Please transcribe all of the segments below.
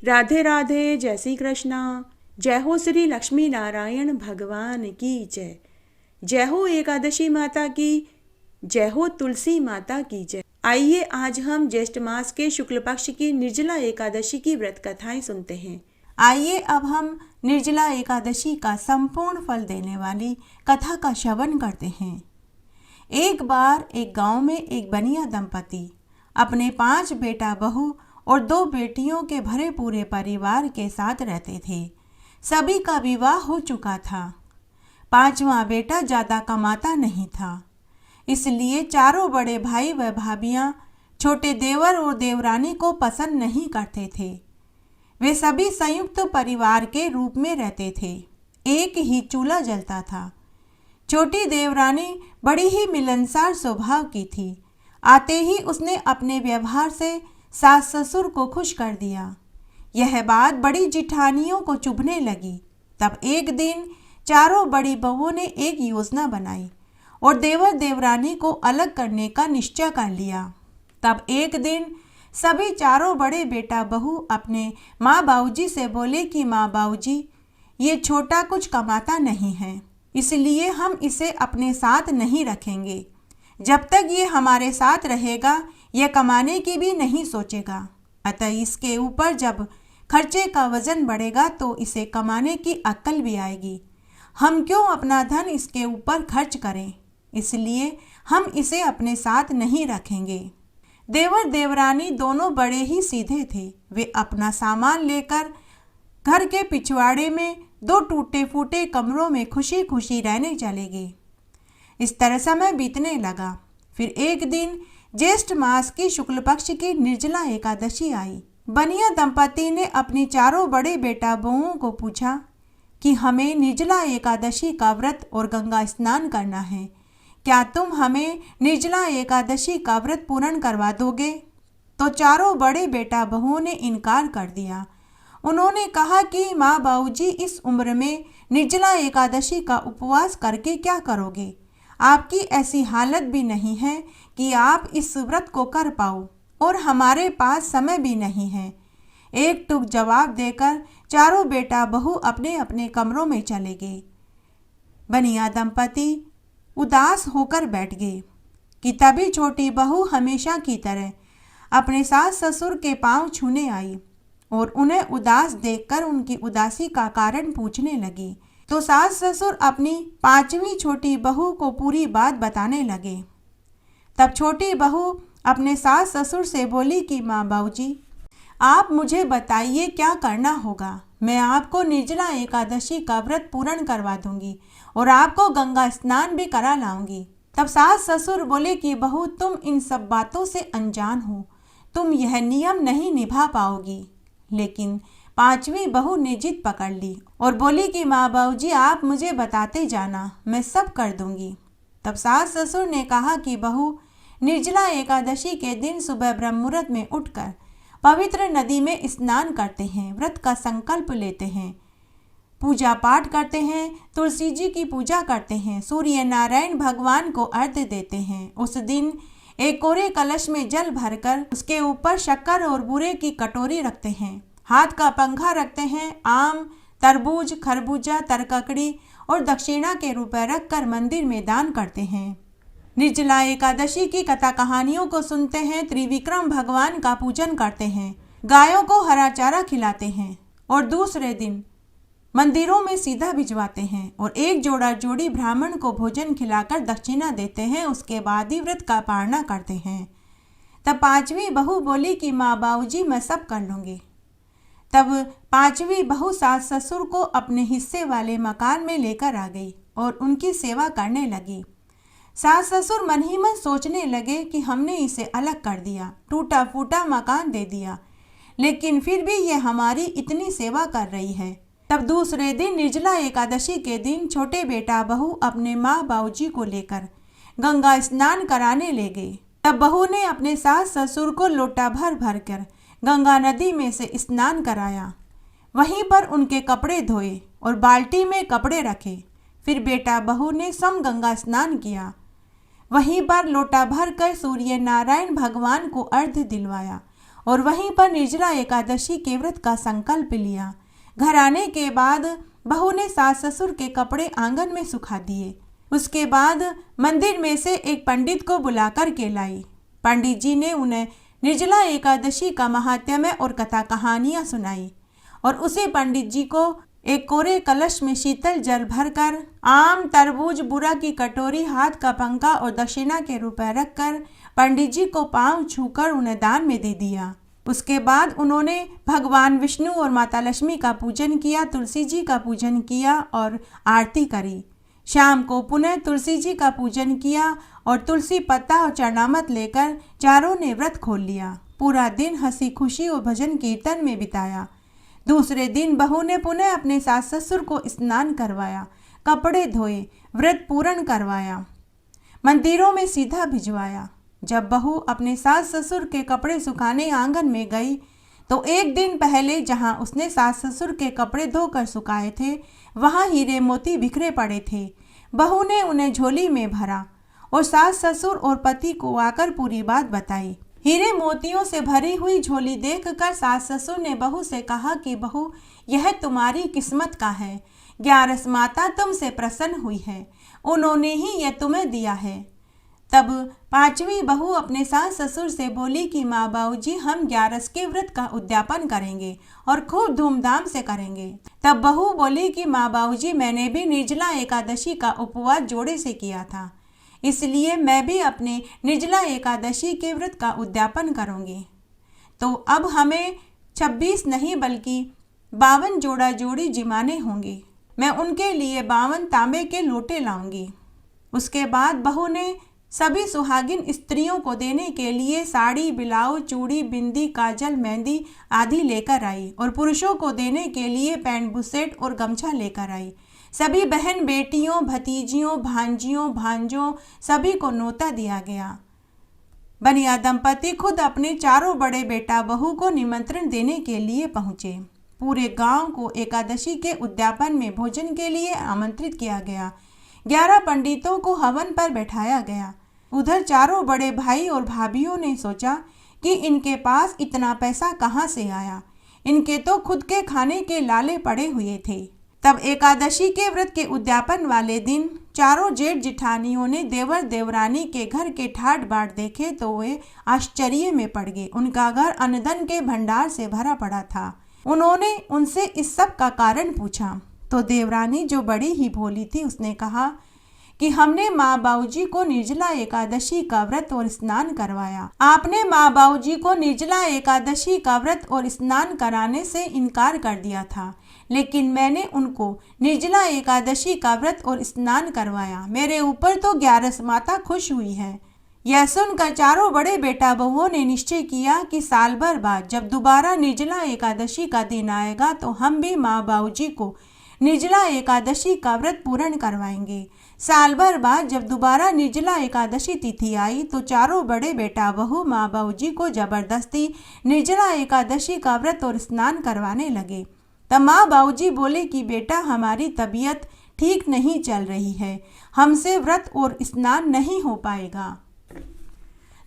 राधे राधे, जय श्री कृष्णा। जय हो श्री लक्ष्मी नारायण भगवान की जय। जय हो एकादशी माता की, जय हो तुलसी माता की जय। आइए आज हम ज्येष्ठ मास के शुक्ल पक्ष की निर्जला एकादशी की व्रत कथाएं सुनते हैं। आइए अब हम निर्जला एकादशी का संपूर्ण फल देने वाली कथा का श्रवण करते हैं। एक बार एक गांव में एक बनिया दंपति अपने 5 बेटा बहू और 2 बेटियों के भरे पूरे परिवार के साथ रहते थे। सभी का विवाह हो चुका था। 5वां बेटा ज़्यादा कमाता नहीं था, इसलिए चारों बड़े भाई व भाभियाँ छोटे देवर और देवरानी को पसंद नहीं करते थे। वे सभी संयुक्त परिवार के रूप में रहते थे। एक ही चूल्हा जलता था। छोटी देवरानी बड़ी ही मिलनसार स्वभाव की थी। आते ही उसने अपने व्यवहार से सास ससुर को खुश कर दिया। यह बात बड़ी जिठानियों को चुभने लगी। तब एक दिन चारों बड़ी बहुओं ने एक योजना बनाई और देवर देवरानी को अलग करने का निश्चय कर लिया। तब एक दिन सभी चारों बड़े बेटा बहू अपने माँ बाबूजी से बोले कि माँ बाबूजी, ये छोटा कुछ कमाता नहीं है, इसलिए हम इसे अपने साथ नहीं रखेंगे। जब तक ये हमारे साथ रहेगा यह कमाने की भी नहीं सोचेगा। अतः इसके ऊपर जब खर्चे का वजन बढ़ेगा तो इसे कमाने की अक्ल भी आएगी। हम क्यों अपना धन इसके ऊपर खर्च करें, इसलिए हम इसे अपने साथ नहीं रखेंगे। देवर देवरानी दोनों बड़े ही सीधे थे। वे अपना सामान लेकर घर के पिछवाड़े में 2 टूटे फूटे कमरों में खुशी खुशी रहने चले गए। इस तरह समय बीतने लगा। फिर एक दिन ज्येष्ठ मास की शुक्ल पक्ष की निर्जला एकादशी आई। बनिया दंपति ने अपनी चारों बड़े बेटा बहुओं को पूछा कि हमें निर्जला एकादशी का व्रत और गंगा स्नान करना है, क्या तुम हमें निर्जला एकादशी का व्रत पूर्ण करवा दोगे? तो चारों बड़े बेटा बहुओं ने इनकार कर दिया। उन्होंने कहा कि माँ बाबूजी, इस उम्र में निर्जला एकादशी का उपवास करके क्या करोगे? आपकी ऐसी हालत भी नहीं है कि आप इस व्रत को कर पाओ और हमारे पास समय भी नहीं है। एक टुक जवाब देकर चारों बेटा बहू अपने अपने कमरों में चले गए। बनिया दंपति उदास होकर बैठ गए कि तभी छोटी बहू हमेशा की तरह अपने सास ससुर के पांव छूने आई और उन्हें उदास देखकर उनकी उदासी का कारण पूछने लगी। तो सास ससुर अपनी 5वीं छोटी बहू को पूरी बात बताने लगे। तब छोटी बहू अपने सास ससुर से बोली कि माँ बाबूजी, आप मुझे बताइए क्या करना होगा। मैं आपको निर्जला एकादशी का व्रत पूर्ण करवा दूंगी और आपको गंगा स्नान भी करा लाऊंगी। तब सास ससुर बोले कि बहू, तुम इन सब बातों से अनजान हो, तुम यह नियम नहीं निभा पाओगी। लेकिन 5वीं बहू ने जिद पकड़ ली और बोली कि माँ बाबूजी, आप मुझे बताते जाना, मैं सब कर दूंगी। तब सास ससुर ने कहा कि बहू, निर्जला एकादशी के दिन सुबह ब्रह्म मुहूर्त में उठकर पवित्र नदी में स्नान करते हैं, व्रत का संकल्प लेते हैं, पूजा पाठ करते हैं, तुलसी जी की पूजा करते हैं, सूर्य नारायण भगवान को अर्घ्य देते हैं। उस दिन एक कोरे कलश में जल भरकर उसके ऊपर शक्कर और बूरे की कटोरी रखते हैं, हाथ का पंखा रखते हैं, आम, तरबूज, खरबूजा, तरककड़ी और दक्षिणा के रुपए रखकर मंदिर में दान करते हैं। निर्जला एकादशी की कथा कहानियों को सुनते हैं, त्रिविक्रम भगवान का पूजन करते हैं, गायों को हरा चारा खिलाते हैं और दूसरे दिन मंदिरों में सीधा भिजवाते हैं और एक जोड़ा जोड़ी ब्राह्मण को भोजन खिलाकर दक्षिणा देते हैं। उसके बाद ही व्रत का पालना करते हैं। तब 5वीं बहू बोली कि माँ बाबूजी, मैं सब कर लूँगी। तब 5वीं बहू सास ससुर को अपने हिस्से वाले मकान में लेकर आ गई और उनकी सेवा करने लगी। सास ससुर मन ही मन सोचने लगे कि हमने इसे अलग कर दिया, टूटा फूटा मकान दे दिया, लेकिन फिर भी ये हमारी इतनी सेवा कर रही है। तब दूसरे दिन निर्जला एकादशी के दिन छोटे बेटा बहू अपने माँ बाबूजी को लेकर गंगा स्नान कराने ले गए। तब बहू ने अपने सास ससुर को लोटा भर भर कर गंगा नदी में से स्नान कराया। वहीं पर उनके कपड़े धोए और बाल्टी में कपड़े रखे। फिर बेटा बहू ने सम गंगा स्नान किया। वहीं पर लोटा भर कर सूर्य नारायण भगवान को अर्घ्य दिलवाया और वहीं पर निर्जला एकादशी के व्रत का संकल्प लिया। घर आने के बाद बहू ने सास ससुर के कपड़े आंगन में सुखा दिए। उसके बाद मंदिर में से एक पंडित को बुलाकर के लाई। पंडित जी ने उन्हें निर्जला एकादशी का महात्म्य और कथा कहानियां सुनाई और उसे पंडित जी को एक कोरे कलश में शीतल जल भरकर आम, तरबूज, बुरा की कटोरी, हाथ का पंखा और दक्षिणा के रुपए रखकर पंडित जी को पांव छूकर उन्हें दान में दे दिया। उसके बाद उन्होंने भगवान विष्णु और माता लक्ष्मी का पूजन किया, तुलसी जी का पूजन किया और आरती करी। शाम को पुनः तुलसी जी का पूजन किया और तुलसी पत्ता और चरणामृत लेकर चारों ने व्रत खोल लिया। पूरा दिन हंसी खुशी और भजन कीर्तन में बिताया। दूसरे दिन बहू ने पुनः अपने सास ससुर को स्नान करवाया, कपड़े धोए, व्रत पूर्ण करवाया, मंदिरों में सीधा भिजवाया। जब बहू अपने सास ससुर के कपड़े सुखाने आंगन में गई तो एक दिन पहले जहां उसने सास ससुर के कपड़े धोकर सुखाए थे वहां हीरे मोती बिखरे पड़े थे। बहू ने उन्हें झोली में भरा और सास ससुर और पति को आकर पूरी बात बताई। हीरे मोतियों से भरी हुई झोली देखकर सास ससुर ने बहू से कहा कि बहू, यह तुम्हारी किस्मत का है। ग्यारस माता तुमसे प्रसन्न हुई है, उन्होंने ही यह तुम्हें दिया है। तब पांचवी बहू अपने सास ससुर से बोली कि माँ बाबूजी, हम ग्यारस के व्रत का उद्यापन करेंगे और खूब धूमधाम से करेंगे। तब बहू बोली कि माँ बाबूजी, मैंने भी निर्जला एकादशी का उपवास जोड़े से किया था, इसलिए मैं भी अपने निर्जला एकादशी के व्रत का उद्यापन करूंगी। तो अब हमें 26 नहीं बल्कि 52 जोड़ा जोड़ी जिमाने होंगे। मैं उनके लिए 52 तांबे के लोटे लाऊंगी। उसके बाद बहू ने सभी सुहागिन स्त्रियों को देने के लिए साड़ी, ब्लाउज, चूड़ी, बिंदी, काजल, मेहंदी आदि लेकर आई और पुरुषों को देने के लिए पैंट, बुसेट और गमछा लेकर आई। सभी बहन बेटियों, भतीजियों, भांजियों, भांजों सभी को न्योता दिया गया। बनिया दंपति खुद अपने चारों बड़े बेटा बहू को निमंत्रण देने के लिए पहुंचे। पूरे गांव को एकादशी के उद्यापन में भोजन के लिए आमंत्रित किया गया। 11 पंडितों को हवन पर बैठाया गया। उधर चारों बड़े भाई और भाभियों ने सोचा कि इनके पास इतना पैसा कहाँ से आया, इनके तो खुद के खाने के लाले पड़े हुए थे। तब एकादशी के व्रत के उद्यापन वाले दिन चारों जेठ जिठानियों ने देवर देवरानी के घर के ठाट बाट देखे तो वे आश्चर्य में पड़ गए। उनका घर अन्नधन के भंडार से भरा पड़ा था। उन्होंने उनसे इस सब का कारण पूछा तो देवरानी, जो बड़ी ही भोली थी, उसने कहा कि हमने माँ बाबूजी को निर्जला एकादशी का व्रत और स्नान करवाया। आपने माँ बाबूजी को निर्जला एकादशी का व्रत और स्नान कराने से इनकार कर दिया था, लेकिन मैंने उनको निर्जला एकादशी का व्रत और स्नान करवाया। मेरे ऊपर तो ग्यारस माता खुश हुई है। यह सुनकर चारों बड़े बेटा बहुओं ने निश्चय किया कि साल भर बाद जब दोबारा निर्जला एकादशी का दिन आएगा तो हम भी माँ बाबूजी को निर्जला एकादशी का व्रत पूर्ण करवाएंगे। साल भर बाद जब दोबारा निर्जला एकादशी तिथि आई तो चारों बड़े बेटा बहू माँ बाबूजी को जबरदस्ती निर्जला एकादशी का व्रत और स्नान करवाने लगे। तब माँ बाबूजी बोले कि बेटा, हमारी तबीयत ठीक नहीं चल रही है, हमसे व्रत और स्नान नहीं हो पाएगा,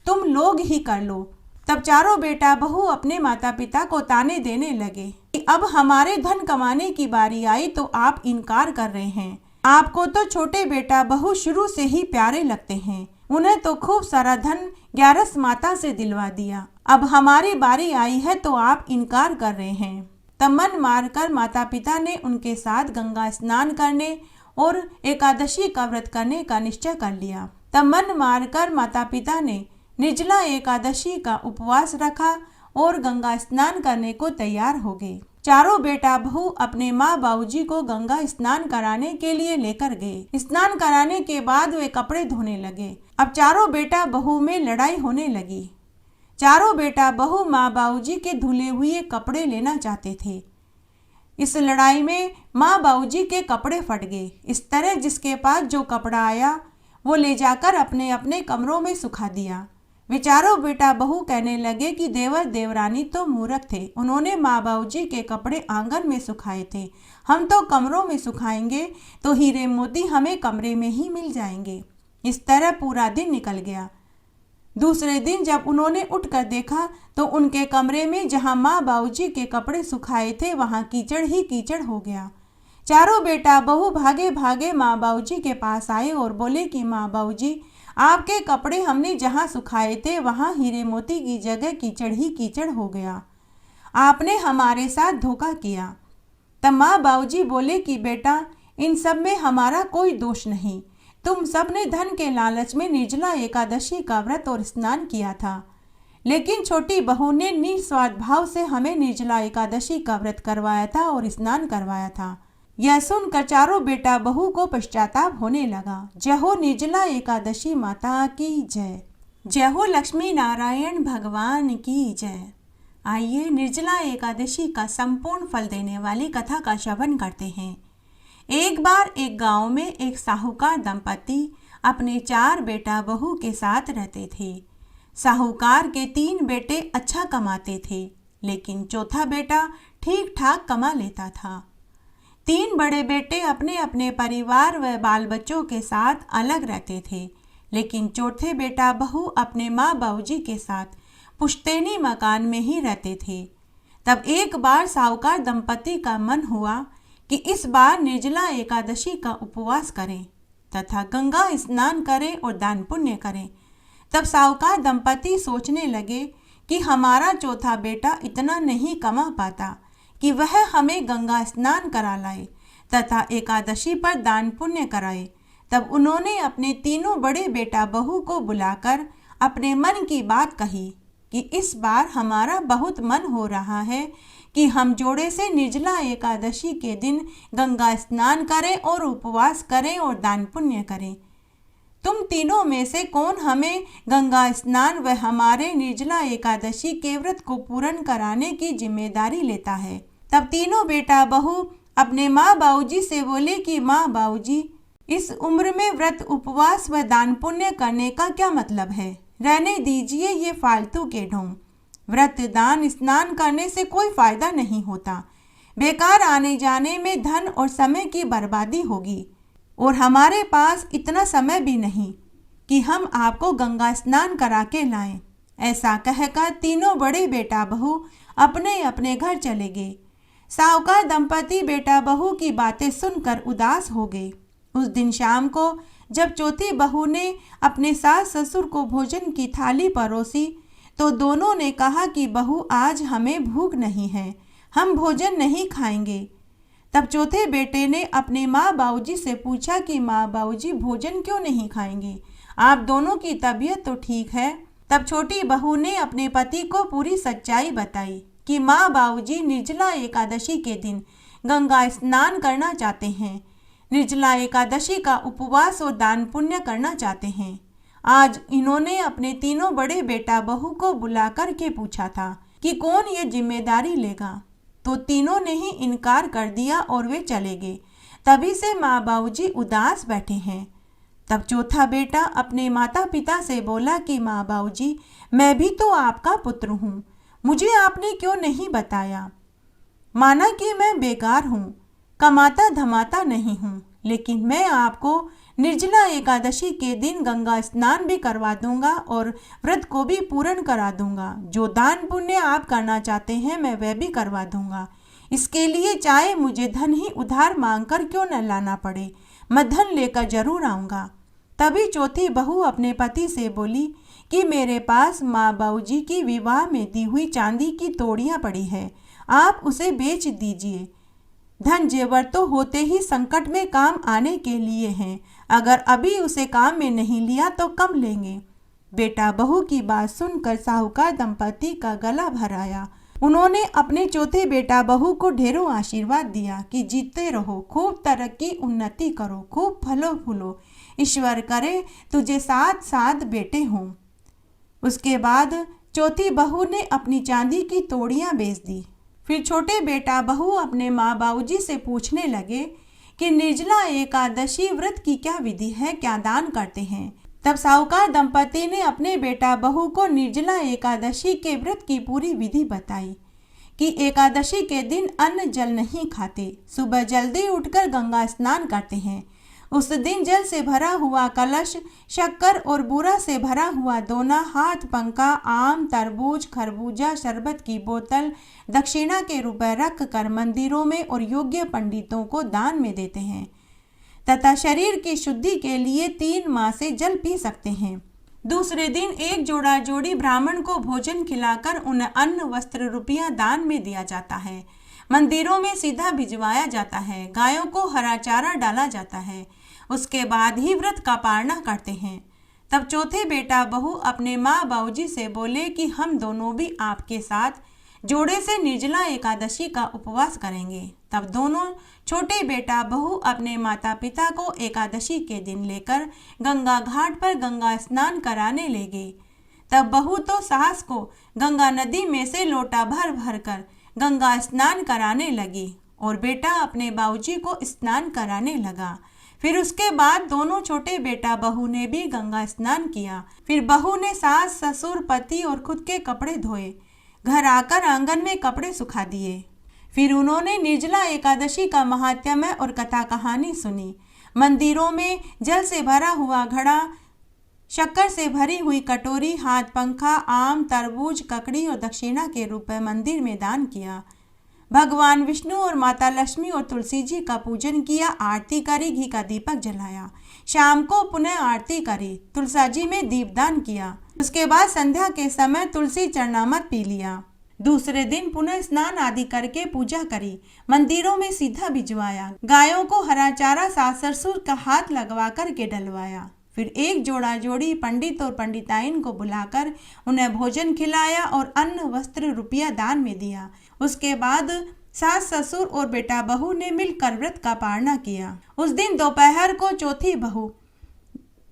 तुम लोग ही कर लो। तब चारों बेटा बहू अपने माता पिता को ताने देने लगे कि अब हमारे धन कमाने की बारी आई तो आप इनकार कर रहे हैं। आपको तो छोटे बेटा बहू शुरू से ही प्यारे लगते हैं, उन्हें तो खूब सारा धन ग्यारस माता से दिलवा दिया। अब हमारी बारी आई है तो आप इनकार कर रहे हैं। तब मन मारकर माता पिता ने उनके साथ गंगा स्नान करने और एकादशी का व्रत करने का निश्चय कर लिया। तब मन मारकर माता पिता ने निर्जला एकादशी का उपवास रखा और गंगा स्नान करने को तैयार हो गए। चारों बेटा बहू अपने माँ बाबूजी को गंगा स्नान कराने के लिए लेकर गए। स्नान कराने के बाद वे कपड़े धोने लगे। अब चारों बेटा बहू में लड़ाई होने लगी। चारों बेटा बहू माँ बाबूजी के धुले हुए कपड़े लेना चाहते थे। इस लड़ाई में माँ बाबूजी के कपड़े फट गए। इस तरह जिसके पास जो कपड़ा आया वो ले जाकर अपने अपने कमरों में सुखा दिया। वे चारों बेटा बहू कहने लगे कि देवर देवरानी तो मूर्ख थे, उन्होंने माँ बाबूजी के कपड़े आंगन में सुखाए थे, हम तो कमरों में सुखाएंगे तो हीरे मोती हमें कमरे में ही मिल जाएंगे। इस तरह पूरा दिन निकल गया। दूसरे दिन जब उन्होंने उठकर देखा तो उनके कमरे में जहां माँ बाबूजी के कपड़े सुखाए थे वहां कीचड़ ही कीचड़ हो गया। चारों बेटा बहू भागे भागे माँ बाबूजी के पास आए और बोले कि माँ बाबूजी, आपके कपड़े हमने जहाँ सुखाए थे वहाँ हीरे मोती की जगह कीचड़ ही कीचड़ हो गया। आपने हमारे साथ धोखा किया। तब माँ बाबूजी बोले कि बेटा, इन सब में हमारा कोई दोष नहीं। तुम सब ने धन के लालच में निर्जला एकादशी का व्रत और स्नान किया था, लेकिन छोटी बहू ने निस्वार्थ भाव से हमें निर्जला एकादशी का व्रत करवाया था और स्नान करवाया था। यह सुनकर चारों बेटा बहू को पश्चाताप होने लगा। जय हो निर्जला एकादशी माता की जय। जय हो लक्ष्मी नारायण भगवान की जय। आइए निर्जला एकादशी का संपूर्ण फल देने वाली कथा का श्रवण करते हैं। एक बार एक गांव में एक साहूकार दंपति अपने 4 बेटा बहू के साथ रहते थे। साहूकार के 3 बेटे अच्छा कमाते थे, लेकिन चौथा बेटा ठीक ठाक कमा लेता था। 3 बड़े बेटे अपने अपने परिवार व बाल बच्चों के साथ अलग रहते थे, लेकिन चौथे बेटा बहू अपने माँ बाबूजी के साथ पुश्तैनी मकान में ही रहते थे। तब एक बार साहूकार दंपति का मन हुआ कि इस बार निर्जला एकादशी का उपवास करें तथा गंगा स्नान करें और दान पुण्य करें। तब साहूकार दंपति सोचने लगे कि हमारा चौथा बेटा इतना नहीं कमा पाता कि वह हमें गंगा स्नान करा लाए तथा एकादशी पर दान पुण्य कराए। तब उन्होंने अपने तीनों बड़े बेटा बहू को बुलाकर अपने मन की बात कही कि इस बार हमारा बहुत मन हो रहा है कि हम जोड़े से निर्जला एकादशी के दिन गंगा स्नान करें और उपवास करें और दान पुण्य करें। तुम तीनों में से कौन हमें गंगा स्नान व हमारे निर्जला एकादशी के व्रत को पूर्ण कराने की जिम्मेदारी लेता है। तब तीनों बेटा बहू अपने माँ बाबूजी से बोले कि माँ बाबूजी, इस उम्र में व्रत उपवास व दान पुण्य करने का क्या मतलब है? रहने दीजिए ये फालतू के ढोंग। व्रत दान स्नान करने से कोई फायदा नहीं होता। बेकार आने जाने में धन और समय की बर्बादी होगी और हमारे पास इतना समय भी नहीं कि हम आपको गंगा स्नान करा के लाएं। ऐसा कहकर तीनों बड़े बेटा बहू अपने अपने घर चले गए। साहूकार दंपति बेटा बहू की बातें सुनकर उदास हो गए। उस दिन शाम को जब चौथी बहू ने अपने सास ससुर को भोजन की थाली परोसी तो दोनों ने कहा कि बहू, आज हमें भूख नहीं है, हम भोजन नहीं खाएंगे। तब चौथे बेटे ने अपने माँ बाबूजी से पूछा कि माँ बाबूजी, भोजन क्यों नहीं खाएंगे? आप दोनों की तबीयत तो ठीक है। तब छोटी बहू ने अपने पति को पूरी सच्चाई बताई कि माँ बाबूजी निर्जला एकादशी के दिन गंगा स्नान करना चाहते हैं, निर्जला एकादशी का उपवास और दान पुण्य करना चाहते हैं। आज इन्होंने अपने तीनों बड़े बेटा बहू को बुला कर के पूछा था कि कौन ये जिम्मेदारी लेगा, तो तीनों ने ही इनकार कर दिया और वे चले गए। तभी से माँ बाबूजी उदास बैठे हैं। तब चौथा बेटा अपने माता पिता से बोला कि माँ बाबूजी, मैं भी तो आपका पुत्र हूँ, मुझे आपने क्यों नहीं बताया? माना कि मैं बेकार हूँ, कमाता धमाता नहीं हूँ, लेकिन मैं आपको निर्जला एकादशी के दिन गंगा स्नान भी करवा दूंगा और व्रत को भी पूर्ण करा दूंगा। जो दान पुण्य आप करना चाहते हैं मैं वह भी करवा दूंगा। इसके लिए चाहे मुझे धन ही उधार मांगकर क्यों न लाना पड़े, मैं धन लेकर जरूर आऊँगा। तभी चौथी बहू अपने पति से बोली कि मेरे पास माँ बाबूजी की विवाह में दी हुई चांदी की तोड़ियाँ पड़ी है, आप उसे बेच दीजिए। धन जेवर तो होते ही संकट में काम आने के लिए हैं, अगर अभी उसे काम में नहीं लिया तो कब लेंगे? बेटा बहू की बात सुनकर साहूकार दंपति का गला भर आया। उन्होंने अपने चौथे बेटा बहू को ढेरों आशीर्वाद दिया कि जीते रहो, खूब तरक्की उन्नति करो, खूब फलो फूलो, ईश्वर करे तुझे 7 बेटे हों। उसके बाद चौथी बहू ने अपनी चांदी की तोड़ियां बेच दी। फिर छोटे बेटा बहू अपने माँ बाबूजी से पूछने लगे कि निर्जला एकादशी व्रत की क्या विधि है, क्या दान करते हैं? तब साहूकार दंपति ने अपने बेटा बहू को निर्जला एकादशी के व्रत की पूरी विधि बताई कि एकादशी के दिन अन्न जल नहीं खाते, सुबह जल्दी उठकर गंगा स्नान करते हैं, उस दिन जल से भरा हुआ कलश, शक्कर और बूरा से भरा हुआ दोना, हाथ पंखा, आम, तरबूज, खरबूजा, शरबत की बोतल दक्षिणा के रूप में रख कर मंदिरों में और योग्य पंडितों को दान में देते हैं तथा शरीर की शुद्धि के लिए 3 माह से जल पी सकते हैं। दूसरे दिन एक जोड़ा जोड़ी ब्राह्मण को भोजन खिलाकर उन्हें अन्न, वस्त्र, रुपया दान में दिया जाता है। मंदिरों में सीधा भिजवाया जाता है। गायों को हरा चारा डाला जाता है। उसके बाद ही व्रत का पारणा करते हैं। तब चौथे बेटा बहू अपने माँ बाबूजी से बोले कि हम दोनों भी आपके साथ जोड़े से निर्जला एकादशी का उपवास करेंगे। तब दोनों छोटे बेटा बहू अपने माता पिता को एकादशी के दिन लेकर गंगा घाट पर गंगा स्नान कराने ले गए। तब बहू तो सास को गंगा नदी में से लोटा भर भर कर गंगा स्नान कराने लगी और बेटा अपने बाबूजी को स्नान कराने लगा। फिर उसके बाद दोनों छोटे बेटा बहू ने भी गंगा स्नान किया। फिर बहू ने सास, ससुर, पति और खुद के कपड़े धोए। घर आकर आंगन में कपड़े सुखा दिए। फिर उन्होंने निर्जला एकादशी का महात्म्य और कथा कहानी सुनी। मंदिरों में जल से भरा हुआ घड़ा, शक्कर से भरी हुई कटोरी, हाथ पंखा, आम, तरबूज, ककड़ी और दक्षिणा के रूप में मंदिर में दान किया। भगवान विष्णु और माता लक्ष्मी और तुलसी जी का पूजन किया, आरती करी, घी का दीपक जलाया। शाम को पुनः आरती करी, तुलसा जी में दीपदान किया। उसके बाद संध्या के समय तुलसी चरणामृत पी लिया। दूसरे दिन पुनः स्नान आदि करके पूजा करी, मंदिरों में सीधा भिजवाया। गायों को हरा चारा सास ससुर का हाथ लगवा कर के डलवाया। फिर एक जोड़ा जोड़ी पंडित और पंडिताइन को बुलाकर उन्हें भोजन खिलाया और अन्न, वस्त्र, रुपया दान में दिया। उसके बाद सास, ससुर और बेटा बहू ने मिलकर व्रत का पारणा किया। उस दिन दोपहर को चौथी बहू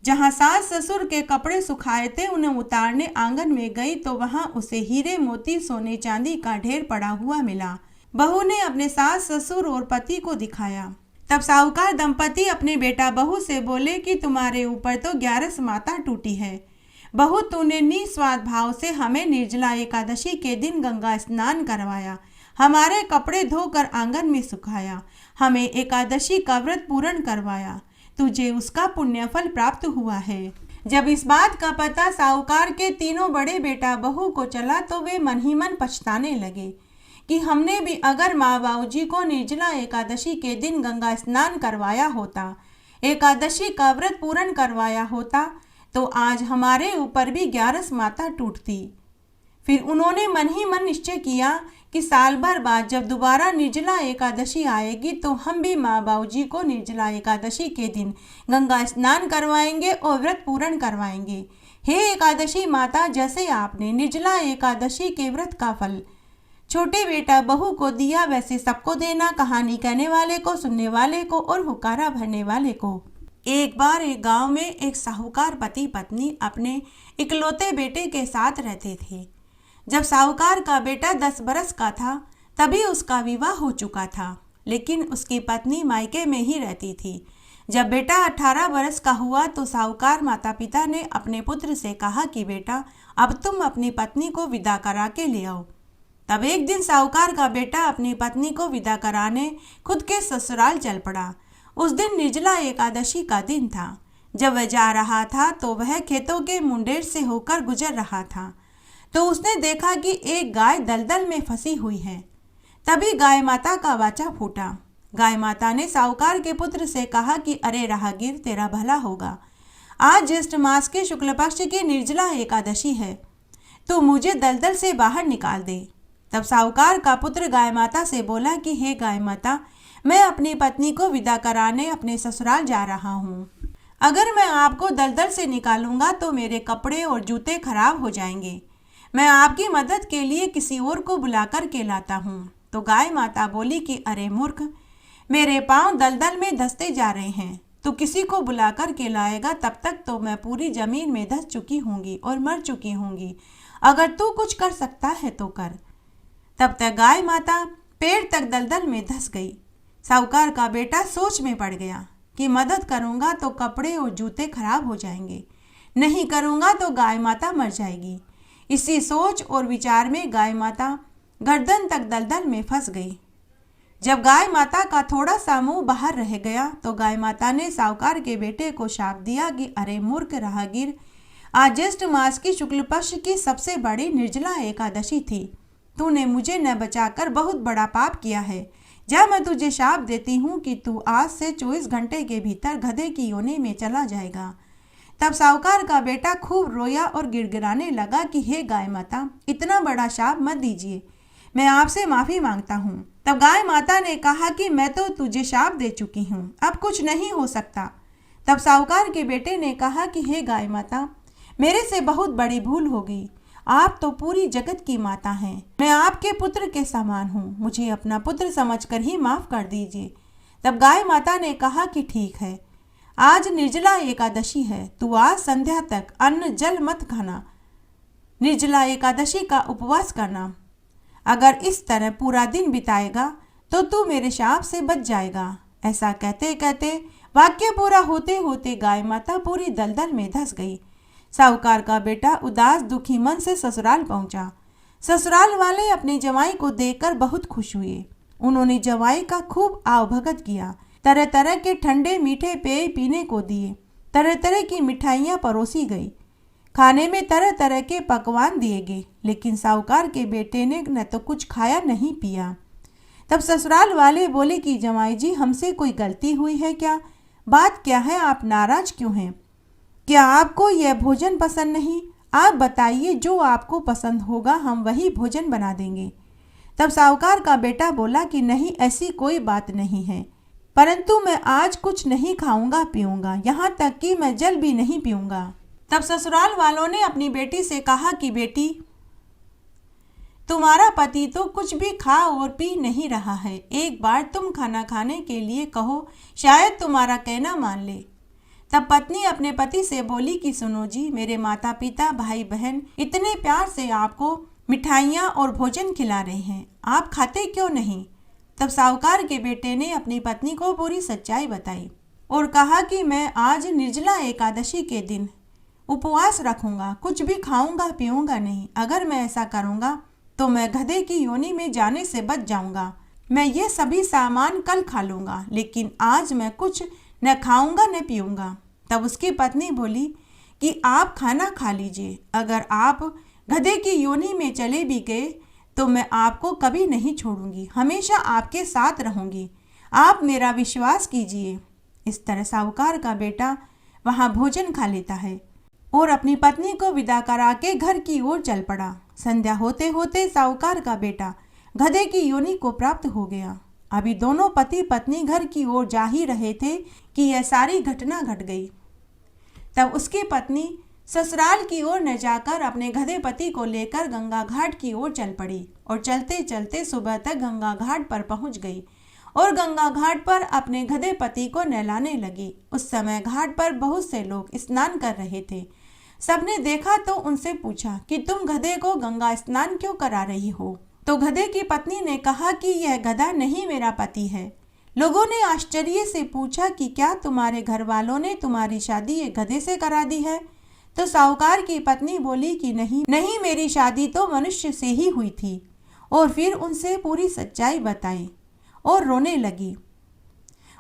जहां सास ससुर के कपड़े सुखाए थे उन्हें उतारने आंगन में गई तो वहां उसे हीरे, मोती, सोने चांदी का ढेर पड़ा हुआ मिला। बहू ने अपने सास, ससुर और पति को दिखाया। तब साहूकार दंपति अपने बेटा बहू से बोले कि तुम्हारे ऊपर तो 11 माता टूटी है। बहू, तूने निस्वार्थ भाव से हमें निर्जला एकादशी के दिन गंगा स्नान करवाया, हमारे कपड़े धोकर आंगन में सुखाया, हमें एकादशी का व्रत पूर्ण करवाया, तुझे उसका पुण्य फल प्राप्त हुआ है। जब इस बात का पता साहूकार के तीनों बड़े बेटा बहू को चला तो वे मन ही मन पछताने लगे कि हमने भी अगर माँ बाबूजी को निर्जला एकादशी के दिन गंगा स्नान करवाया होता, एकादशी का व्रत पूर्ण करवाया होता तो आज हमारे ऊपर भी 11 माता टूटती। फिर उन्होंने मन ही मन निश्चय किया कि साल भर बाद जब दोबारा निर्जला एकादशी आएगी तो हम भी माँ बाबूजी को निर्जला एकादशी के दिन गंगा स्नान करवाएंगे और व्रत पूर्ण करवाएंगे। हे एकादशी माता, जैसे आपने निर्जला एकादशी के व्रत का फल छोटे बेटा बहू को दिया वैसे सबको देना, कहानी कहने वाले को, सुनने वाले को और हुक्कारा भरने वाले को। एक बार एक गांव में एक साहूकार पति पत्नी अपने इकलौते बेटे के साथ रहते थे। जब साहूकार का बेटा 10 बरस का था तभी उसका विवाह हो चुका था, लेकिन उसकी पत्नी मायके में ही रहती थी। जब बेटा 18 बरस का हुआ तो साहूकार माता पिता ने अपने पुत्र से कहा कि बेटा, अब तुम अपनी पत्नी को विदा करा के ले आओ। तब एक दिन साहूकार का बेटा अपनी पत्नी को विदा कराने खुद के ससुराल चल पड़ा। उस दिन निर्जला एकादशी का दिन था। जब वह जा रहा था तो वह खेतों के मुंडेर से होकर गुजर रहा था तो उसने देखा कि एक गाय दलदल में फंसी हुई है। तभी गाय माता का वाचा फूटा। गाय माता ने साहूकार के पुत्र से कहा कि अरे राहगीर, तेरा भला होगा, आज ज्येष्ठ मास के शुक्ल पक्ष की निर्जला एकादशी है, तो मुझे दलदल से बाहर निकाल दे। तब साहूकार का पुत्र गाय माता से बोला कि हे गाय माता, मैं अपनी पत्नी को विदा कराने अपने ससुराल जा रहा हूँ। अगर मैं आपको दलदल से निकालूंगा तो मेरे कपड़े और जूते खराब हो जाएंगे। मैं आपकी मदद के लिए किसी और को बुला कर के लाता हूँ। तो गाय माता बोली कि अरे मूर्ख, मेरे पाँव दलदल में धंसते जा रहे हैं, तो किसी को बुला कर के लाएगा, तब तक तो मैं पूरी जमीन में धंस चुकी होंगी और मर चुकी होंगी। अगर तू कुछ कर सकता है तो कर। तब तक गाय माता पेड़ तक दलदल में धंस गई। साहूकार का बेटा सोच में पड़ गया कि मदद करूंगा तो कपड़े और जूते खराब हो जाएंगे, नहीं करूंगा तो गाय माता मर जाएगी। इसी सोच और विचार में गाय माता गर्दन तक दलदल में फंस गई। जब गाय माता का थोड़ा सा मुंह बाहर रह गया तो गाय माता ने साहूकार के बेटे को शाप दिया कि अरे मूर्ख राहगीर, आज ज्येष्ठ मास की शुक्ल पक्ष की सबसे बड़ी निर्जला एकादशी थी। तूने मुझे न बचाकर बहुत बड़ा पाप किया है। जा, मैं तुझे शाप देती हूँ कि तू आज से 24 घंटे के भीतर गधे की योनि में चला जाएगा। तब साहूकार का बेटा खूब रोया और गिड़गिड़ाने लगा कि हे गाय माता, इतना बड़ा शाप मत दीजिए, मैं आपसे माफ़ी मांगता हूँ। तब गाय माता ने कहा कि मैं तो तुझे शाप दे चुकी हूँ, अब कुछ नहीं हो सकता। तब साहूकार के बेटे ने कहा कि हे गाय माता, मेरे से बहुत बड़ी भूल हो गई। आप तो पूरी जगत की माता हैं, मैं आपके पुत्र के समान हूँ, मुझे अपना पुत्र समझकर ही माफ़ कर दीजिए। तब गाय माता ने कहा कि ठीक है, आज निर्जला एकादशी है, तू आज संध्या तक अन्न जल मत खाना, निर्जला एकादशी का उपवास करना। अगर इस तरह पूरा दिन बिताएगा तो तू मेरे शाप से बच जाएगा। ऐसा कहते कहते वाक्य पूरा होते होते गाय माता पूरी दलदल में धंस गई। साहूकार का बेटा उदास दुखी मन से ससुराल पहुंचा। ससुराल वाले अपने जवाई को देखकर बहुत खुश हुए। उन्होंने जवाई का खूब आवभगत किया, तरह तरह के ठंडे मीठे पेय पीने को दिए, तरह तरह की मिठाइयाँ परोसी गई, खाने में तरह तरह के पकवान दिए गए, लेकिन साहूकार के बेटे ने न तो कुछ खाया नहीं पिया। तब ससुराल वाले बोले कि जमाई जी, हमसे कोई गलती हुई है क्या? बात क्या है, आप नाराज क्यों हैं? क्या आपको यह भोजन पसंद नहीं? आप बताइए, जो आपको पसंद होगा हम वही भोजन बना देंगे। तब साहूकार का बेटा बोला कि नहीं, ऐसी कोई बात नहीं है, परंतु मैं आज कुछ नहीं खाऊंगा पीऊंगा, यहाँ तक कि मैं जल भी नहीं पीऊंगा। तब ससुराल वालों ने अपनी बेटी से कहा कि बेटी, तुम्हारा पति तो कुछ भी खा और पी नहीं रहा है, एक बार तुम खाना खाने के लिए कहो, शायद तुम्हारा कहना मान ले। तब पत्नी अपने पति से बोली कि सुनो जी, मेरे माता पिता भाई बहन इतने प्यार से आपको मिठाइयाँ और भोजन खिला रहे हैं, आप खाते क्यों नहीं? तब साहूकार के बेटे ने अपनी पत्नी को पूरी सच्चाई बताई और कहा कि मैं आज निर्जला एकादशी के दिन उपवास रखूंगा, कुछ भी खाऊंगा पीऊंगा नहीं। अगर मैं ऐसा करूंगा तो मैं गधे की योनि में जाने से बच जाऊंगा। मैं ये सभी सामान कल खा लूंगा, लेकिन आज मैं कुछ न खाऊंगा न पीऊंगा। तब उसकी पत्नी बोली कि आप खाना खा लीजिए, अगर आप गधे की योनि में चले भी गए तो मैं आपको कभी नहीं छोड़ूंगी, हमेशा आपके साथ रहूंगी, आप मेरा विश्वास कीजिए। इस तरह साहूकार का बेटा वहाँ भोजन खा लेता है और अपनी पत्नी को विदा करा के घर की ओर चल पड़ा। संध्या होते होते साहूकार का बेटा गधे की योनि को प्राप्त हो गया। अभी दोनों पति पत्नी घर की ओर जा ही रहे थे कि यह सारी घटना घट गई। तब उसकी पत्नी ससुराल की ओर न जाकर अपने गधे पति को लेकर गंगा घाट की ओर चल पड़ी और चलते चलते सुबह तक गंगा घाट पर पहुंच गई और गंगा घाट पर अपने गधे पति को नहलाने लगी। उस समय घाट पर बहुत से लोग स्नान कर रहे थे। सबने देखा तो उनसे पूछा कि तुम गधे को गंगा स्नान क्यों करा रही हो? तो गधे की पत्नी ने कहा कि यह गधा नहीं मेरा पति है। लोगों ने आश्चर्य से पूछा कि क्या तुम्हारे घर वालों ने तुम्हारी शादी ये गधे से करा दी है? तो साहूकार की पत्नी बोली कि नहीं, मेरी शादी तो मनुष्य से ही हुई थी। और फिर उनसे पूरी सच्चाई बताई और रोने लगी।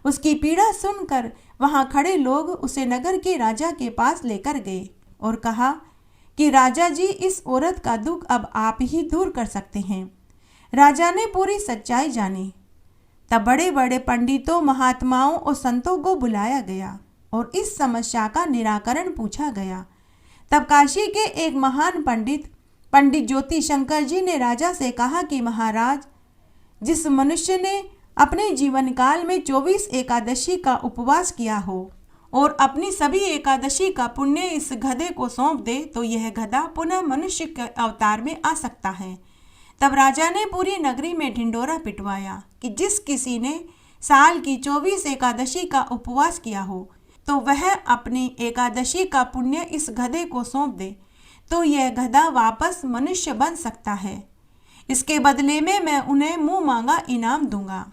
उसकी पीड़ा सुनकर वहां खड़े लोग उसे नगर के राजा के पास लेकर गए और कहा कि राजा जी, इस औरत का दुख अब आप ही दूर कर सकते हैं। राजा ने पूरी सच्चाई जानी। तब बड़े बड़े पंडितों, महात्माओं और संतों को बुलाया गया और इस समस्या का निराकरण पूछा गया। तब काशी के एक महान पंडित ज्योति शंकर जी ने राजा से कहा कि महाराज, जिस मनुष्य ने अपने जीवन काल में 24 एकादशी का उपवास किया हो और अपनी सभी एकादशी का पुण्य इस गधे को सौंप दे तो यह गधा पुनः मनुष्य के अवतार में आ सकता है। तब राजा ने पूरी नगरी में ढिंडोरा पिटवाया कि जिस किसी ने साल की 24 एकादशी का उपवास किया हो तो वह अपनी एकादशी का पुण्य इस गधे को सौंप दे तो यह गधा वापस मनुष्य बन सकता है। इसके बदले में मैं उन्हें मुंह मांगा इनाम दूंगा।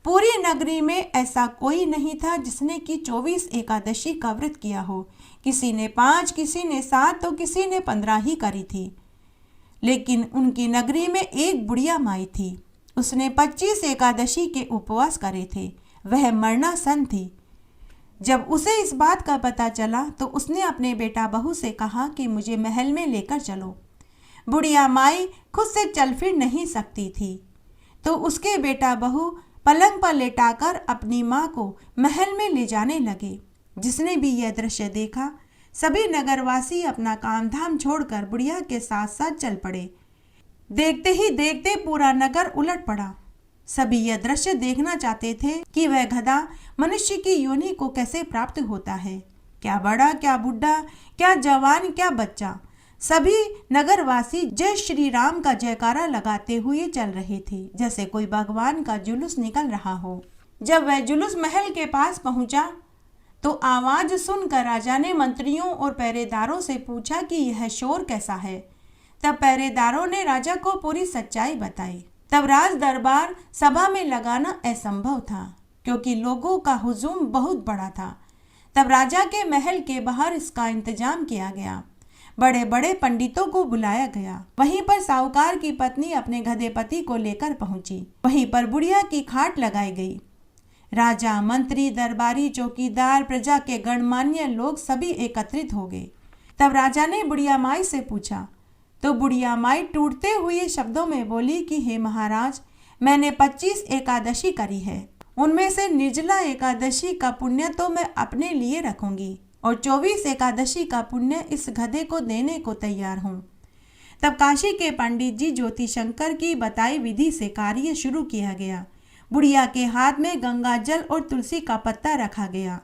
पूरी नगरी में ऐसा कोई नहीं था जिसने कि 24 एकादशी का व्रत किया हो। किसी ने 5, किसी ने 7 तो किसी ने 15 ही करी थी। लेकिन उनकी नगरी में एक बुढ़िया माई थी। उसने 25 एकादशी के उपवास करे थे। वह मरणासन थी। जब उसे इस बात का पता चला तो उसने अपने बेटा बहू से कहा कि मुझे महल में लेकर चलो। बुढ़िया माई खुद से चल फिर नहीं सकती थी, तो उसके बेटा बहू पलंग पर लेटाकर अपनी माँ को महल में ले जाने लगे। जिसने भी यह दृश्य देखा, सभी नगरवासी अपना काम धाम छोड़कर बुढ़िया के साथ साथ चल पड़े। देखते ही देखते पूरा नगर उलट पड़ा। सभी यह दृश्य देखना चाहते थे कि वह गधा मनुष्य की योनि को कैसे प्राप्त होता है। क्या बड़ा, क्या बूढ़ा, क्या जवान, क्या बच्चा, सभी नगरवासी जय श्री राम का जयकारा लगाते हुए चल रहे थे, जैसे कोई भगवान का जुलूस निकल रहा हो। जब वह जुलूस महल के पास पहुंचा तो आवाज सुनकर राजा ने मंत्रियों और पहरेदारों से पूछा कि यह शोर कैसा है। तब पहरेदारों ने राजा को पूरी सच्चाई बताई। तब राज दरबार सभा में लगाना असंभव था, क्योंकि लोगों का हुजूम बहुत बड़ा था। तब राजा के महल के बाहर इसका इंतजाम किया गया। बड़े बड़े पंडितों को बुलाया गया। वहीं पर साहूकार की पत्नी अपने गधे पति को लेकर पहुंची। वहीं पर बुढ़िया की खाट लगाई गई। राजा, मंत्री, दरबारी, चौकीदार, प्रजा के गणमान्य लोग सभी एकत्रित हो गए। तब राजा ने बुढ़िया माई से पूछा, तो बुढ़िया माई टूटते हुए शब्दों में बोली कि हे महाराज, मैंने 25 एकादशी करी है। उनमें से निर्जला एकादशी का पुण्य तो मैं अपने लिए रखूंगी और 24 एकादशी का पुण्य इस गधे को देने को तैयार हूँ। तब काशी के पंडित जी ज्योति शंकर की बताई विधि से कार्य शुरू किया गया। बुढ़िया के हाथ में गंगा जल और तुलसी का पत्ता रखा गया।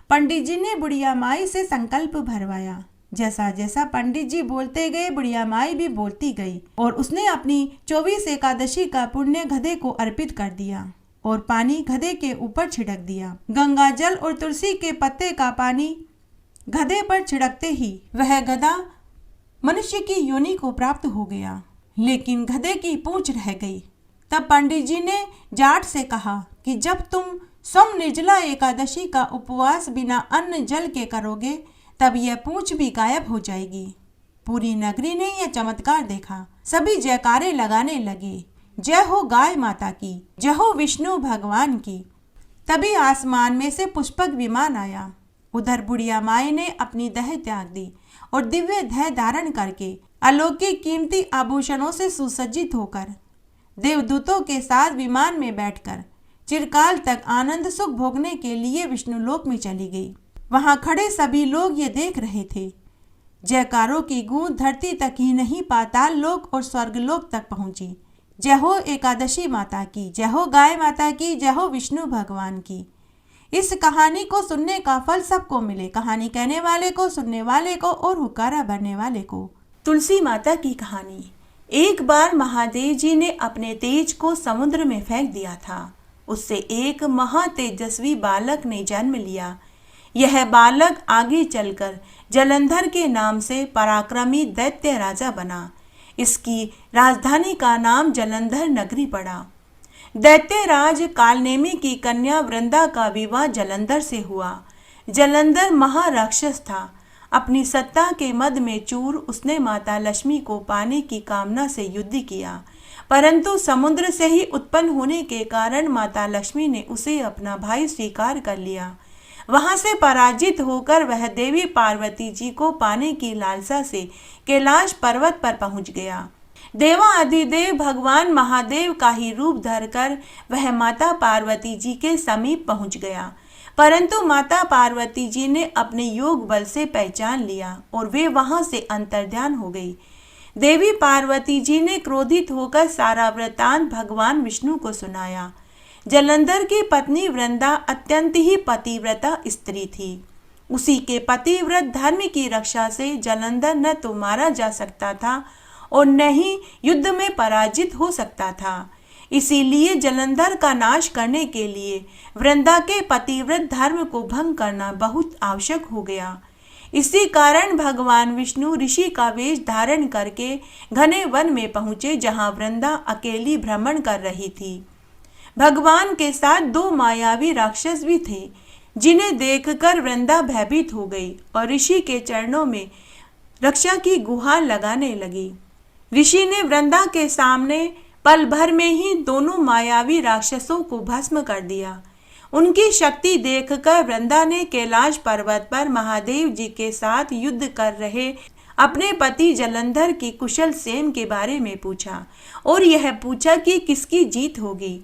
पंडित जी ने बुढ़िया माई से संकल्प भरवाया। जैसा जैसा पंडित जी बोलते गए, बुढ़िया माई भी बोलती गई और उसने अपनी 24 एकादशी का पुण्य गधे को अर्पित कर दिया और पानी गधे के ऊपर छिड़क दिया। गंगा जल और तुलसी के पत्ते का पानी गधे पर छिड़कते ही वह गधा मनुष्य की योनि को प्राप्त हो गया, लेकिन गधे की पूंछ रह गई। तब पंडित जी ने जाट से कहा कि जब तुम सोम निर्जला एकादशी का उपवास बिना अन्न जल के करोगे तब यह पूंछ भी गायब हो जाएगी। पूरी नगरी ने यह चमत्कार देखा। सभी जयकारे लगाने लगे, जय हो गाय माता की, जय हो विष्णु भगवान की। तभी आसमान में से पुष्पक विमान आया। उधर बुढ़िया माई ने अपनी देह त्याग दी और दिव्य देह धारण करके अलौकिक कीमती आभूषणों से सुसज्जित होकर देवदूतों के साथ विमान में बैठकर चिरकाल तक आनंद सुख भोगने के लिए विष्णुलोक में चली गई। वहां खड़े सभी लोग ये देख रहे थे। जयकारों की गूंज धरती तक ही नहीं, पाताल लोक और स्वर्गलोक तक पहुंची। जय हो एकादशी माता की, जय हो गाय माता की, जय हो विष्णु भगवान की। इस कहानी को सुनने का फल सबको मिले, कहानी कहने वाले को, सुनने वाले को और हुक्कारा भरने वाले को। तुलसी माता की कहानी। एक बार महादेव जी ने अपने तेज को समुद्र में फेंक दिया था। उससे एक महातेजस्वी बालक ने जन्म लिया। यह बालक आगे चलकर जलंधर के नाम से पराक्रमी दैत्य राजा बना। इसकी राजधानी का नाम जलंधर नगरी पड़ा। दैत्यराज कालनेमी की कन्या वृंदा का विवाह जलंधर से हुआ। जलंधर महाराक्षस था। अपनी सत्ता के मद में चूर उसने माता लक्ष्मी को पाने की कामना से युद्ध किया, परंतु समुद्र से ही उत्पन्न होने के कारण माता लक्ष्मी ने उसे अपना भाई स्वीकार कर लिया। वहां से पराजित होकर वह देवी पार्वती जी को पाने की लालसा से कैलाश पर्वत पर पहुंच गया। देवाधिदेव भगवान महादेव का ही रूप धरकर वह माता पार्वती जी के समीप पहुंच गया, परंतु माता पार्वती जी ने अपने योग बल से पहचान लिया और वे वहां से अंतर्ध्यान हो गई। देवी पार्वती जी ने क्रोधित होकर सारा वृतांत भगवान विष्णु को सुनाया। जलंधर की पत्नी वृंदा अत्यंत ही पतिव्रता स्त्री थी। उसी के पतिव्रत धर्म की रक्षा से जलंधर न तो मारा जा सकता था और न ही युद्ध में पराजित हो सकता था। इसीलिए जलंधर का नाश करने के लिए वृंदा के पतिव्रत धर्म को भंग करना बहुत आवश्यक हो गया। इसी कारण भगवान विष्णु ऋषि का वेश धारण करके घने वन में पहुंचे, जहां वृंदा अकेली भ्रमण कर रही थी। भगवान के साथ दो मायावी राक्षस भी थे, जिन्हें देखकर वृंदा भयभीत हो गई और ऋषि के चरणों में रक्षा की गुहार लगाने लगी। ऋषि ने वृंदा के सामने पल भर में ही दोनों मायावी राक्षसों को भस्म कर दिया। उनकी शक्ति देखकर वृंदा ने कैलाश पर्वत पर महादेव जी के साथ युद्ध कर रहे अपने पति जलंधर की कुशल क्षेम के बारे में पूछा और यह पूछा कि किसकी जीत होगी।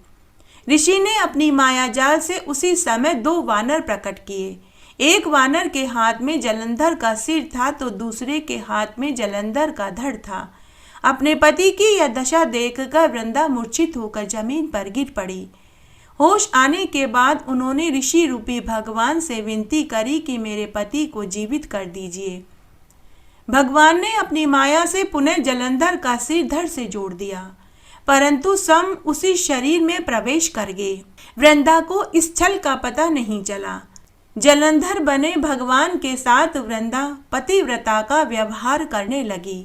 ऋषि ने अपनी मायाजाल से उसी समय 2 वानर प्रकट किए। एक वानर के हाथ में जलंधर का सिर था तो दूसरे के हाथ में जलंधर का धड़ था। अपने पति की यह दशा देखकर वृंदा मूर्छित होकर जमीन पर गिर पड़ी। होश आने के बाद उन्होंने ऋषि रूपी भगवान से विनती करी कि मेरे पति को जीवित कर दीजिए। भगवान ने अपनी माया से पुनः जलंधर का सिर धड़ से जोड़ दिया, परंतु स्वयं उसी शरीर में प्रवेश कर गए। वृंदा को इस छल का पता नहीं चला। जलंधर बने भगवान के साथ वृंदा पतिव्रता का व्यवहार करने लगी,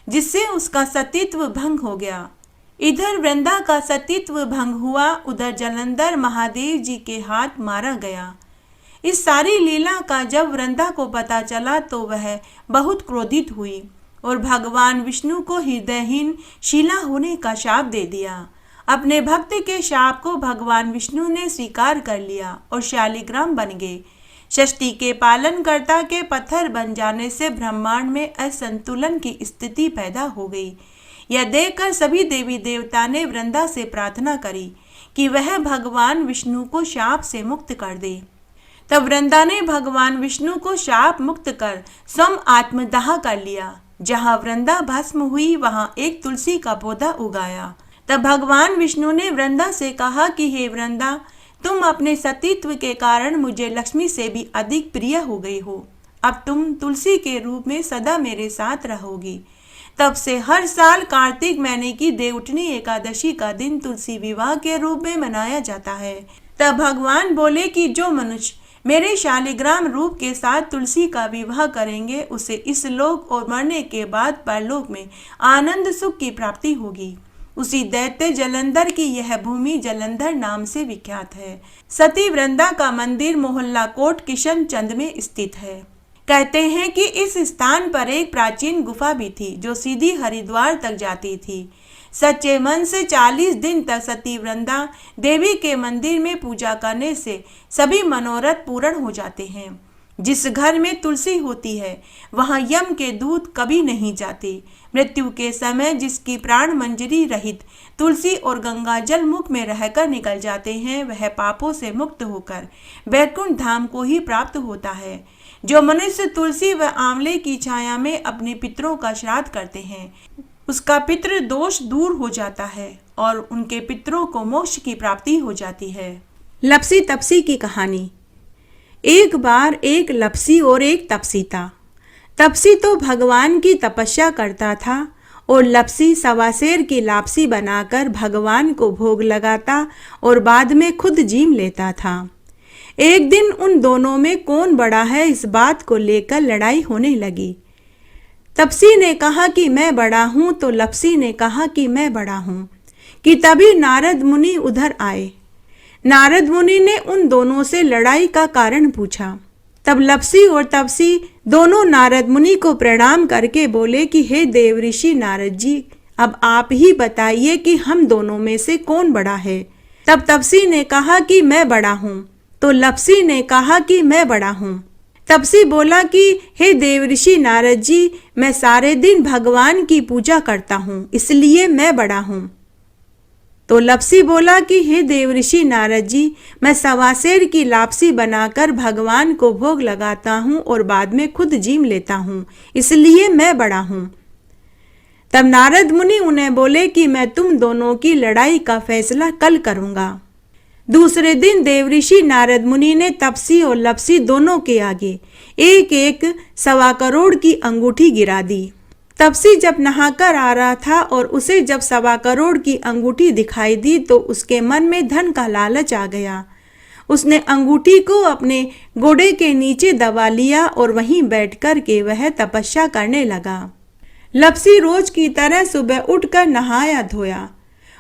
जिससे उसका सतीत्व भंग हो गया। इधर वृंदा का सतीत्व भंग हुआ, उधर जलंधर महादेव जी के हाथ मारा गया। इस सारी लीला का जब वृंदा को पता चला तो वह बहुत क्रोधित हुई और भगवान विष्णु को हृदयहीन शिला होने का शाप दे दिया। अपने भक्त के शाप को भगवान विष्णु ने स्वीकार कर लिया और शालिग्राम बन गए। षष्ठी के पालनकर्ता के पत्थर बन जाने से ब्रह्मांड में असंतुलन की स्थिति पैदा हो गई। यह देखकर सभी देवी देवता ने वृंदा से प्रार्थना करी कि वह भगवान विष्णु को शाप से मुक्त कर दे। तब वृंदा ने भगवान विष्णु को शाप मुक्त कर स्वयं आत्मदाह कर लिया। जहाँ वृंदा भस्म हुई वहाँ एक तुलसी का पौधा उगाया। तब भगवान विष्णु ने वृंदा से कहा कि हे वृंदा, तुम अपने सतीत्व के कारण मुझे लक्ष्मी से भी अधिक प्रिय हो गई हो। अब तुम तुलसी के रूप में सदा मेरे साथ रहोगी। तब से हर साल कार्तिक महीने की देवउठनी एकादशी का दिन तुलसी विवाह के रूप में मनाया जाता है। तब भगवान बोले कि जो मनुष्य मेरे शालिग्राम रूप के साथ तुलसी का विवाह करेंगे उसे इस लोक और मरने के बाद परलोक में आनंद सुख की प्राप्ति होगी। उसी दैत्य जलंधर की यह भूमि जलंधर नाम से विख्यात है। सती वृंदा का मंदिर मोहल्ला कोट किशनचंद में स्थित है। कहते हैं कि इस स्थान पर एक प्राचीन गुफा भी थी जो सीधी हरिद्वार तक जाती थी। सच्चे मन से 40 दिन तक सती वृंदा देवी के मंदिर में पूजा करने से सभी मनोरथ पूर्ण हो जाते हैं। जिस घर में तुलसी होती है वहां यम के दूत कभी नहीं जाते। मृत्यु के समय जिसकी प्राण मंजरी रहित तुलसी और गंगा जल मुख में रहकर निकल जाते हैं वह पापों से मुक्त होकर वैकुंठ धाम को ही प्राप्त होता है। जो मनुष्य तुलसी व आंवले की छाया में अपने पितरों का श्राद्ध करते हैं उसका पितृ दोष दूर हो जाता है और उनके पितरों को मोक्ष की प्राप्ति हो जाती है। लपसी तपसी की कहानी। एक बार एक लपसी और एक तपसी था। तपसी तो भगवान की तपस्या करता था और लपसी सवासेर की लापसी बनाकर भगवान को भोग लगाता और बाद में खुद जीम लेता था। एक दिन उन दोनों में कौन बड़ा है इस बात को लेकर लड़ाई होने लगी। तपसी ने कहा कि मैं बड़ा हूं तो लपसी ने कहा कि मैं बड़ा हूं कि तभी नारद मुनि उधर आए। नारद मुनि ने उन दोनों से लड़ाई का कारण पूछा। तब लपसी और तपसी दोनों नारद मुनि को प्रणाम करके बोले कि हे देव ऋषि नारद जी, अब आप ही बताइए कि हम दोनों में से कौन बड़ा है। तब तपसी ने कहा कि मैं बड़ा हूं तो लपसी ने कहा कि मैं बड़ा हूं। तपसी बोला कि हे देव ऋषि नारद जी, मैं सारे दिन भगवान की पूजा करता हूँ इसलिए मैं बड़ा हूँ। तो लपसी बोला कि हे देव ऋषि नारद जी, मैं सवासेर की लापसी बनाकर भगवान को भोग लगाता हूँ और बाद में खुद जीम लेता हूँ इसलिए मैं बड़ा हूँ। तब नारद मुनि उन्हें बोले कि मैं तुम दोनों की लड़ाई का फैसला कल करूँगा। दूसरे दिन देवऋषि नारद मुनि ने तपसी और लपसी दोनों के आगे एक एक 1.25 करोड़ की अंगूठी गिरा दी। तपसी जब नहाकर आ रहा था और उसे जब 1.25 करोड़ की अंगूठी दिखाई दी तो उसके मन में धन का लालच आ गया। उसने अंगूठी को अपने घोड़े के नीचे दबा लिया और वहीं बैठकर के वह तपस्या करने लगा। लपसी रोज की तरह सुबह उठकर नहाया धोया।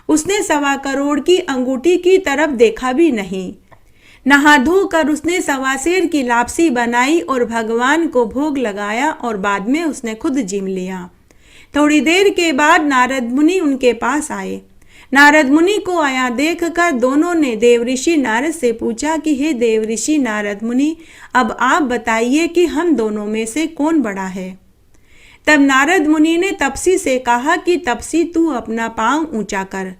उसने 1.25 करोड़ की अंगूठी की तरफ देखा भी नहीं। नहा धोकर उसने सवासेर की लापसी बनाई और भगवान को भोग लगाया और बाद में उसने खुद जीम लिया। थोड़ी देर के बाद नारद मुनि उनके पास आए। नारद मुनि को आया देखकर दोनों ने देवऋषि नारद से पूछा कि हे देवऋषि नारद मुनि, अब आप बताइए कि हम दोनों में से कौन बड़ा है। तब नारद मुनि ने तपसी से कहा कि तपसी तू अपना पांव ऊंचा कर।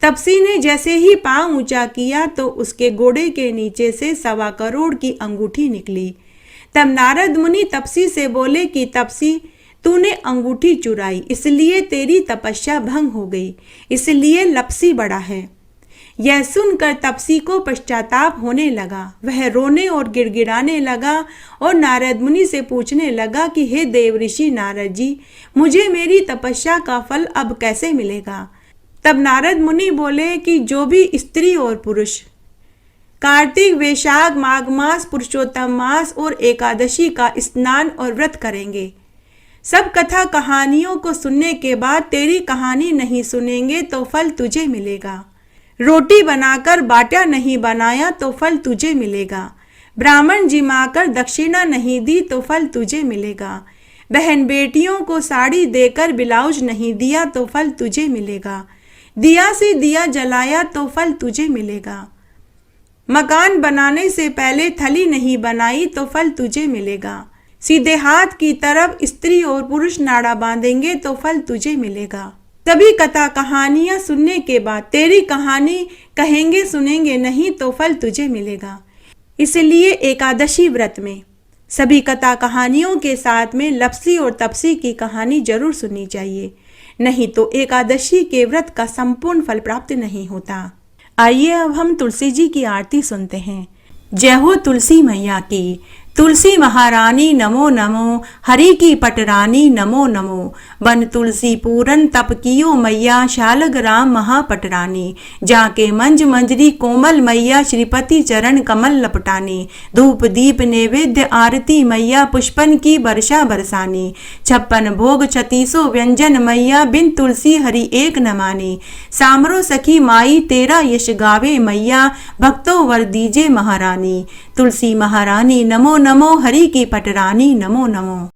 तपसी ने जैसे ही पांव ऊंचा किया तो उसके गोड़े के नीचे से 1.25 करोड़ की अंगूठी निकली। तब नारद मुनि तपसी से बोले कि तपसी, तूने अंगूठी चुराई, इसलिए तेरी तपस्या भंग हो गई, इसलिए लपसी बड़ा है। यह सुनकर तपसी को पश्चाताप होने लगा। वह रोने और गिड़गिड़ाने लगा और नारद मुनि से पूछने लगा कि हे देवऋषि नारद जी, मुझे मेरी तपस्या का फल अब कैसे मिलेगा। तब नारद मुनि बोले कि जो भी स्त्री और पुरुष कार्तिक, वैशाख, माघ मास, पुरुषोत्तम मास और एकादशी का स्नान और व्रत करेंगे, सब कथा कहानियों को सुनने के बाद तेरी कहानी नहीं सुनेंगे तो फल तुझे मिलेगा। रोटी बनाकर बाटा नहीं बनाया तो फल तुझे मिलेगा। ब्राह्मण जिमाकर दक्षिणा नहीं दी तो फल तुझे मिलेगा। बहन बेटियों को साड़ी देकर ब्लाउज नहीं दिया तो फल तुझे मिलेगा। दिया से दिया जलाया तो फल तुझे मिलेगा। मकान बनाने से पहले थली नहीं बनाई तो फल तुझे मिलेगा। सीधे हाथ की तरफ स्त्री और पुरुष नाड़ा बांधेंगे तो फल तुझे मिलेगा। सभी कथा कहानियां सुनने के बाद तेरी कहानी कहेंगे सुनेंगे नहीं तो फल तुझे मिलेगा। इसलिए एकादशी व्रत में सभी कथा कहानियों के साथ में लपसी और तपसी की कहानी जरूर सुननी चाहिए, नहीं तो एकादशी के व्रत का संपूर्ण फल प्राप्त नहीं होता। आइए अब हम तुलसी जी की आरती सुनते हैं। जय हो तुलसी मैया की। तुलसी महारानी नमो नमो, हरि की पटरानी नमो नमो। बन तुलसी पूरन तप कियो मैया, शालग राम महापटरानी। जाके मंज मंजरी कोमल मैया, श्रीपति चरण कमल लपटानी। धूप दीप नैवेद्य आरती मैया, पुष्पन की वर्षा बरसानी। 56 भोग 36 व्यंजन मैया, बिन तुलसी हरि एक न मानी। सामरो सखी माई तेरा यश गावे मैया, भक्तों वर दीजे महारानी। तुलसी महारानी नमो नमो, हरि की पटरानी नमो नमो।